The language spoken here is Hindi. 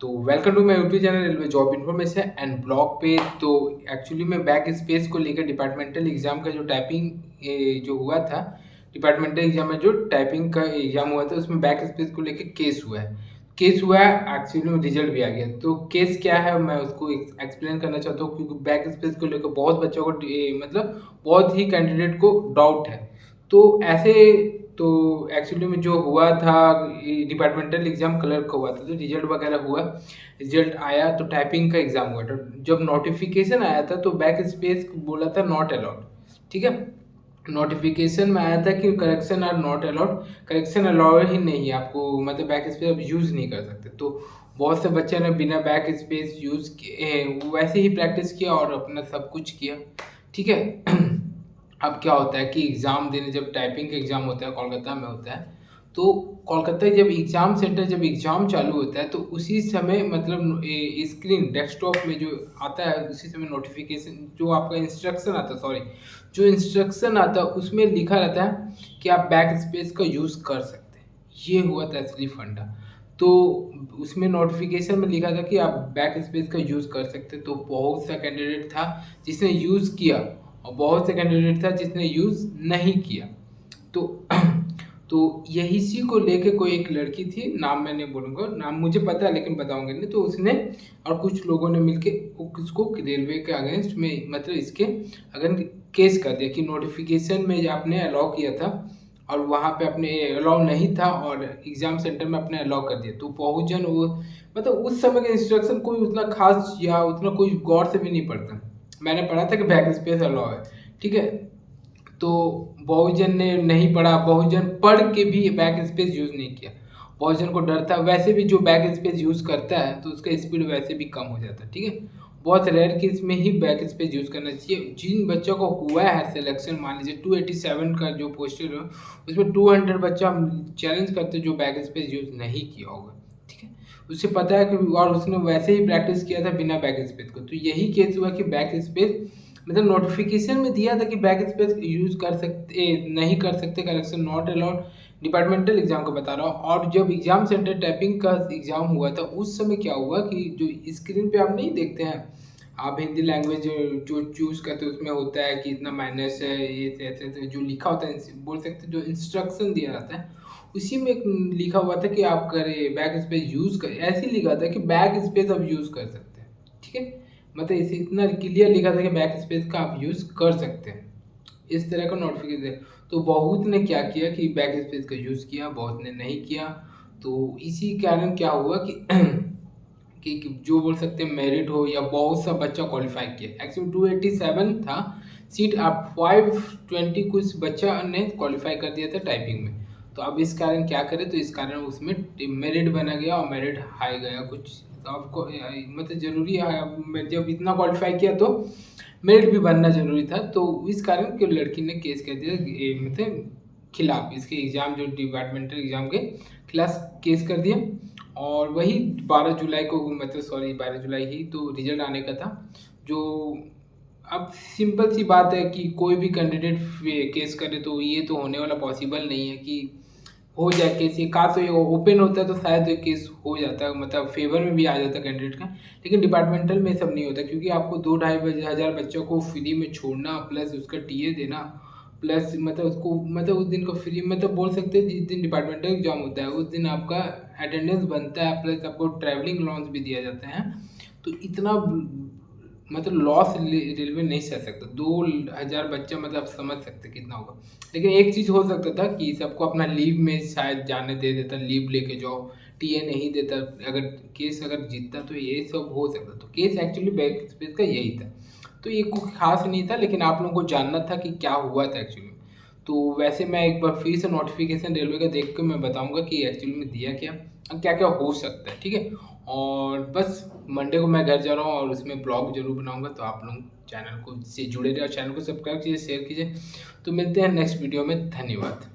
तो welcome to my YouTube channel railway job information and blog पे। तो एक्चुअली मैं बैक स्पेस को लेकर डिपार्टमेंटल एग्जाम का जो टाइपिंग जो हुआ था, डिपार्टमेंटल एग्जाम में जो टाइपिंग का एग्जाम हुआ था उसमें बैक स्पेस को लेकर केस हुआ है। एक्चुअली में रिजल्ट भी आ गया। तो केस क्या है मैं उसको एक्सप्लेन करना चाहता हूँ, क्योंकि बैक स्पेस को लेकर बहुत बच्चों को मतलब बहुत ही कैंडिडेट को डाउट है। तो ऐसे तो एक्चुअली में जो हुआ था, डिपार्टमेंटल एग्जाम कलर का हुआ था, तो रिजल्ट वगैरह हुआ। रिजल्ट आया तो टाइपिंग का एग्जाम हुआ था। जब नोटिफिकेशन आया था तो बैक स्पेस बोला था नॉट अलाउड। ठीक है, नोटिफिकेशन में आया था कि correction are not allowed, correction allowed ही नहीं है आपको, मतलब बैक स्पेस आप यूज़ नहीं कर सकते। तो बहुत से बच्चे ने बिना बैक स्पेस यूज़ किए वैसे ही प्रैक्टिस किया और अपना सब कुछ किया। ठीक है। अब क्या होता है कि एग्ज़ाम देने जब टाइपिंग का एग्ज़ाम होता है, कोलकाता में होता है। तो कोलकाता जब एग्ज़ाम सेंटर जब एग्ज़ाम चालू होता है तो उसी समय मतलब स्क्रीन डेस्कटॉप में जो आता है उसी समय नोटिफिकेशन जो आपका इंस्ट्रक्शन आता है, सॉरी, जो इंस्ट्रक्शन आता है उसमें लिखा रहता है कि आप बैक स्पेस का यूज़ कर सकते हैं। ये हुआ था असली फंडा। तो उसमें नोटिफिकेशन में लिखा था कि आप बैक स्पेस का यूज़ कर सकते हैं। तो बहुत सा कैंडिडेट था जिसने यूज़ किया और बहुत से कैंडिडेट था जिसने यूज़ नहीं किया। तो तो यही इसी को लेके कोई एक लड़की थी, नाम मैं नहीं बोलूँगा, नाम मुझे पता है लेकिन बताऊँगा नहीं। तो उसने और कुछ लोगों ने मिलके उसको रेलवे के अगेंस्ट में मतलब इसके अगर केस कर दिया कि नोटिफिकेशन में आपने अलाउ किया था और वहाँ पे आपने अलाउ नहीं था और एग्ज़ाम सेंटर में आपने अलाउ कर दिया। तो बहुजन वो मतलब उस समय का इंस्ट्रक्शन कोई उतना खास या उतना कोई गौर से भी नहीं पढ़ता। मैंने पढ़ा था कि बैक स्पेस अलाउ है। ठीक है। तो बहुजन ने नहीं पढ़ा, बहुजन पढ़ के भी बैक स्पेस यूज़ नहीं किया। बहुजन को डर था, वैसे भी जो बैक स्पेस यूज़ करता है तो उसका स्पीड वैसे भी कम हो जाता है। ठीक है। बहुत रेयर केस में ही बैक स्पेस यूज़ करना चाहिए। जिन बच्चों को हुआ है सिलेक्शन, मान लीजिए 287 का जो पोस्टर है उसमें 200 बच्चा चैलेंज करते जो बैक स्पेस यूज़ नहीं किया होगा। ठीक है। उसे पता है कि और उसने वैसे ही प्रैक्टिस किया था बिना बैक स्पेस को। तो यही केस हुआ कि बैक स्पेस मतलब नोटिफिकेशन में दिया था कि बैक स्पेस यूज़ कर सकते नहीं कर सकते, correction not allowed, departmental exam को बता रहा हूँ। और जब एग्जाम सेंटर टाइपिंग का एग्जाम हुआ था उस समय क्या हुआ कि जो स्क्रीन पे आप नहीं देखते हैं, आप हिंदी लैंग्वेज जो चूज़ करते हो उसमें होता है कि इतना माइनस है, ये ऐसे ऐसे जो लिखा होता है, बोल सकते हैं जो इंस्ट्रक्शन दिया जाता है उसी में एक लिखा हुआ था कि आप करें बैक स्पेस यूज़ करें। ऐसे ही लिखा था कि बैक स्पेस आप यूज़ कर सकते हैं। ठीक है। मतलब इसे इतना क्लियर लिखा था कि बैक स्पेस का आप यूज़ कर सकते हैं। इस तरह का नोटिफिकेशन। तो बहुत ने क्या किया कि बैक स्पेस का यूज़ किया, बहुत ने नहीं किया। तो इसी कारण क्या हुआ कि कि जो बोल सकते हैं मेरिट हो या बहुत सा बच्चा क्वालिफाई किया। एक्चुअली 287 था सीट, आप 520 कुछ बच्चा ने क्वालिफाई कर दिया था टाइपिंग में। तो अब इस कारण क्या करें, तो इस कारण उसमें मेरिट बना गया और मेरिट हाई गया कुछ। तो आपको मतलब ज़रूरी है, अब मैं जब इतना क्वालिफाई किया तो मेरिट भी बनना ज़रूरी था। तो इस कारण कि लड़की ने केस कर दिया मतलब खिलाफ, इसके एग्ज़ाम जो डिपार्टमेंटल एग्ज़ाम के खिलाफ केस कर दिया। और वही 12 जुलाई को मतलब सॉरी 12 जुलाई ही तो रिजल्ट आने का था। जो अब सिंपल सी बात है कि कोई भी कैंडिडेट केस करे तो ये तो होने वाला पॉसिबल नहीं है कि हो जाए केस। ये काश तो ये ओपन होता है तो शायद ये केस हो जाता, मतलब फेवर में भी आ जाता कैंडिडेट का। लेकिन डिपार्टमेंटल में सब नहीं होता, क्योंकि आपको 2-2.5 हज़ार बच्चों को फ्री में छोड़ना प्लस उसका टीए देना प्लस मतलब उसको मतलब उस दिन को फ्री मतलब बोल सकते हैं जिस दिन डिपार्टमेंटल एग्जाम होता है उस दिन आपका अटेंडेंस बनता है, प्लस आपको ट्रैवलिंग अलाउंस भी दिया जाता है। तो इतना मतलब लॉस रेलवे नहीं सह सकता। 2,000 बच्चा मतलब आप समझ सकते कितना होगा। लेकिन एक चीज़ हो सकता था कि सबको अपना लीव में शायद जाने दे देता, लीव लेके जाओ, टीए नहीं देता, अगर केस अगर जीतता तो ये सब हो सकता। तो केस एक्चुअली बैक स्पेस का यही था। तो ये कुछ खास नहीं था, लेकिन आप लोगों को जानना था कि क्या हुआ था एक्चुअली में। तो वैसे मैं एक बार फिर से नोटिफिकेशन रेलवे का देख के मैं बताऊंगा कि एक्चुअली में दिया क्या और क्या क्या हो सकता है। ठीक है। और बस मंडे को मैं घर जा रहा हूँ और उसमें ब्लॉग जरूर बनाऊंगा। तो आप लोग चैनल को से जुड़े रहे और चैनल को सब्सक्राइब कीजिए, शेयर कीजिए। तो मिलते हैं नेक्स्ट वीडियो में। धन्यवाद।